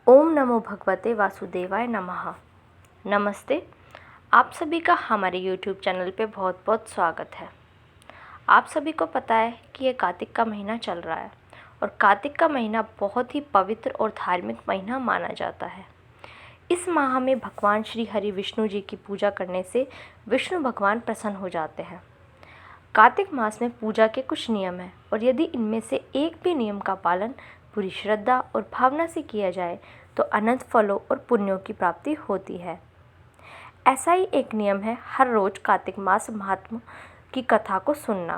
ओम नमो भगवते वासुदेवाय नमः। नमस्ते, आप सभी का हमारे YouTube चैनल पे बहुत बहुत स्वागत है। आप सभी को पता है कि ये कार्तिक का महीना चल रहा है और कार्तिक का महीना बहुत ही पवित्र और धार्मिक महीना माना जाता है। इस माह में भगवान श्री हरि विष्णु जी की पूजा करने से विष्णु भगवान प्रसन्न हो जाते हैं। कार्तिक मास में पूजा के कुछ नियम हैं और यदि इनमें से एक भी नियम का पालन पूरी श्रद्धा और भावना से किया जाए तो अनंत फलों और पुण्यों की प्राप्ति होती है। ऐसा ही एक नियम है हर रोज कार्तिक मास महात्म्य की कथा को सुनना।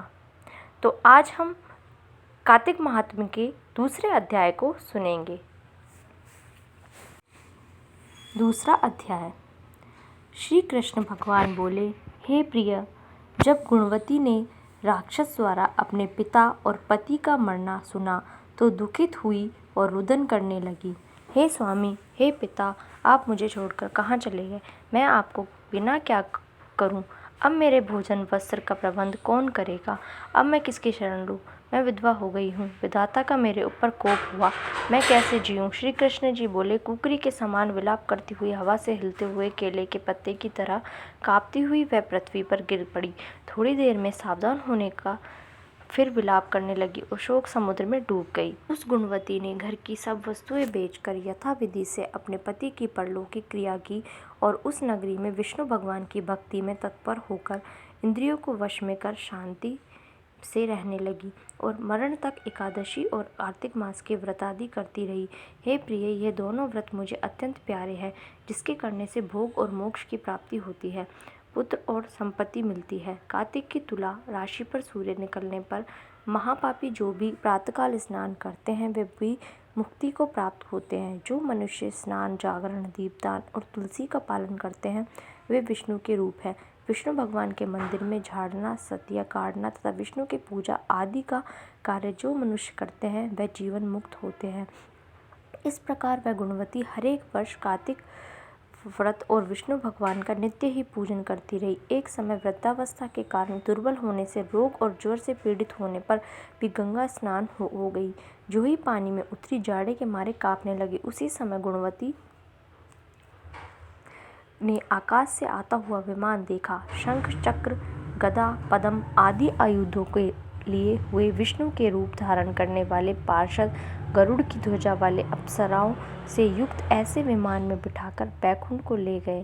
तो आज हम कार्तिक महात्म्य के दूसरे अध्याय को सुनेंगे। दूसरा अध्याय। श्री कृष्ण भगवान बोले, हे प्रिय, जब गुणवती ने राक्षस द्वारा अपने पिता और पति का मरना सुना तो दुखित हुई और रुदन करने लगी। हे स्वामी, हे पिता, आप मुझे छोड़कर कहाँ चले गए? मैं आपको बिना क्या करूं? अब मेरे भोजन वस्त्र का प्रबंध कौन करेगा? अब मैं किसकी शरण लूं? मैं विधवा हो गई हूँ। विधाता का मेरे ऊपर कोप हुआ, मैं कैसे जीऊँ? श्री कृष्ण जी बोले, कुकरी के समान विलाप करती हुई हवा से हिलते हुए केले के पत्ते की तरह कांपती हुई वह पृथ्वी पर गिर पड़ी। थोड़ी देर में सावधान होने का फिर विलाप करने लगी और शोक समुद्र में डूब गई। उस गुणवती ने घर की सब वस्तुएं बेचकर यथाविधि से अपने पति की परलोकी क्रिया की और उस नगरी में विष्णु भगवान की भक्ति में तत्पर होकर इंद्रियों को वश में कर शांति से रहने लगी और मरण तक एकादशी और कार्तिक मास के व्रत आदि करती रही। हे प्रिय, ये दोनों व्रत मुझे अत्यंत प्यारे हैं, जिसके करने से भोग और मोक्ष की प्राप्ति होती है, पुत्र और संपत्ति मिलती है। कार्तिक की तुला राशि पर सूर्य निकलने पर महापापी जो भी प्रातःकाल स्नान करते हैं वे भी मुक्ति को प्राप्त होते हैं। जो मनुष्य स्नान, जागरण, दीपदान और तुलसी का पालन करते हैं वे विष्णु के रूप हैं। विष्णु भगवान के मंदिर में झाड़ना, सतिया काटना तथा विष्णु की पूजा आदि का कार्य जो मनुष्य करते हैं वह जीवन मुक्त होते हैं। इस प्रकार वह गुणवती हरेक वर्ष कार्तिक व्रत और विष्णु भगवान का नित्य ही पूजन करती रही। एक समय वृद्धावस्था के कारण दुर्बल होने से, रोग और ज्वर से पीड़ित होने पर भी गंगा स्नान हो गई। जो ही पानी में उतरी जाड़े के मारे कांपने लगी। उसी समय गुणवती ने आकाश से आता हुआ विमान देखा। शंख, चक्र, गदा, पद्म आदि आयुधों के लिए हुए विष्णु के रूप धारण करने वाले पार्षद गरुड़ की ध्वजा वाले अप्सराओं से युक्त ऐसे विमान में बिठाकर बैकुंठ को ले गए।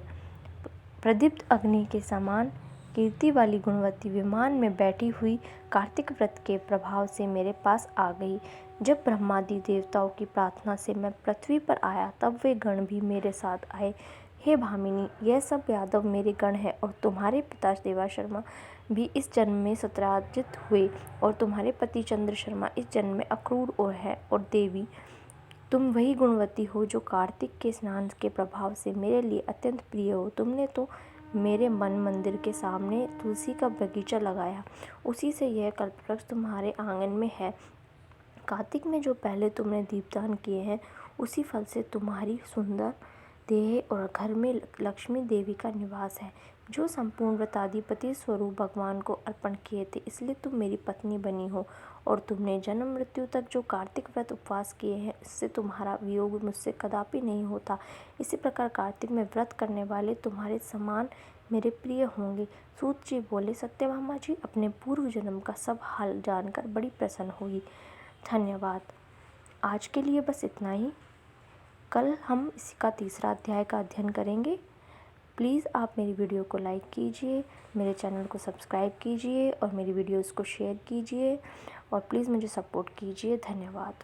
प्रदीप्त अग्नि के समान कीर्ति वाली गुणवती विमान में बैठी हुई कार्तिक व्रत के प्रभाव से मेरे पास आ गई। जब ब्रह्मादि देवताओं की प्रार्थना से मैं पृथ्वी पर आया तब वे गण भी मेरे साथ आए। हे भामिनी, यह सब यादव मेरे गण हैं और तुम्हारे पिता देवा शर्मा भी इस जन्म में सत्राजित हुए और तुम्हारे पति चंद्र शर्मा इस जन्म में अक्रूर और है। और देवी, तुम वही गुणवती हो जो कार्तिक के स्नान के प्रभाव से मेरे लिए अत्यंत प्रिय हो। तुमने तो मेरे मन मंदिर के सामने तुलसी का बगीचा लगाया, उसी से यह कल्पवृक्ष तुम्हारे आंगन में है। कार्तिक में जो पहले तुमने दीपदान किए हैं उसी फल से तुम्हारी सुंदर देह और घर में लक्ष्मी देवी का निवास है, जो संपूर्ण व्रताधिपति स्वरूप भगवान को अर्पण किए थे, इसलिए तुम मेरी पत्नी बनी हो। और तुमने जन्म मृत्यु तक जो कार्तिक व्रत उपवास किए हैं इससे तुम्हारा वियोग मुझसे कदापि नहीं होता। इसी प्रकार कार्तिक में व्रत करने वाले तुम्हारे समान मेरे प्रिय होंगे। सूत जी बोले, सत्यभामा जी अपने पूर्व जन्म का सब हाल जानकर बड़ी प्रसन्न हुई। धन्यवाद। आज के लिए बस इतना ही। कल हम इसी का तीसरा अध्याय का अध्ययन करेंगे। प्लीज़ आप मेरी वीडियो को लाइक कीजिए, मेरे चैनल को सब्सक्राइब कीजिए और मेरी वीडियोस को शेयर कीजिए और प्लीज़ मुझे सपोर्ट कीजिए। धन्यवाद।